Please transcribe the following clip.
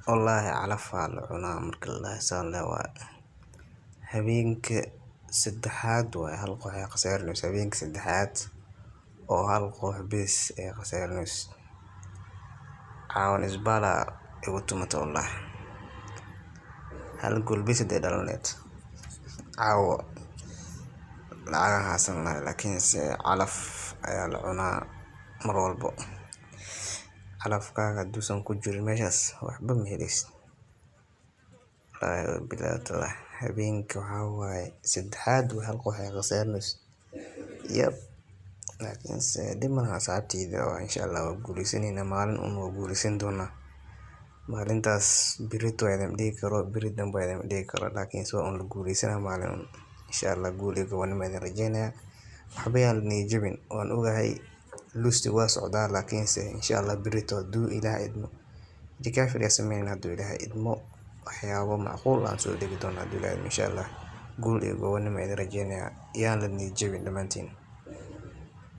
Wallaahi calaf waa la cunaa marka la dhahay saan le waa habeenka saddexaad waaye hal koox ay khasaarinayso habeenka saddexaad oo hal koox bes ay khasaarinayso. Caawan Isbala igu tumata wallaahi hal gool bes haday dhalaneed caawa lacagaan haysan lahaa laakiinse calaf ayaa la cunaa mar walbo. Calafkaaga haduusan ku jirin meeshas waxba ma heleysid. Wallaahi bilaahi tallaahi habeenka waxaa waaye saddexaad way hal koox ay khasaarinayso. Laakiinse dhib malahan asxaabteyda oo insha Allah waa guuleysanayna maalin waa guuleysan doonaa. Maalintaas berito waa idin dhihi karo beri dambe waa idin dhihi karo laakiinse waa la guuleysanaa maalin insha Allah guul iyo gobonimo idin rajeynaya. Waxba yaan la niyad jabin waan ogahay lusti waa socdaa laakiinse insha Allah berito haduu Ilaahay idmo recovery ayaan sameynayna haduu Ilaahay idmo waxyaabo macquul aan soo dhigi doona haduu Ilaahay idmo insha Allah guul iyo gobonimo idin rajeynaya yaan la niyad jabin dhamaantiin.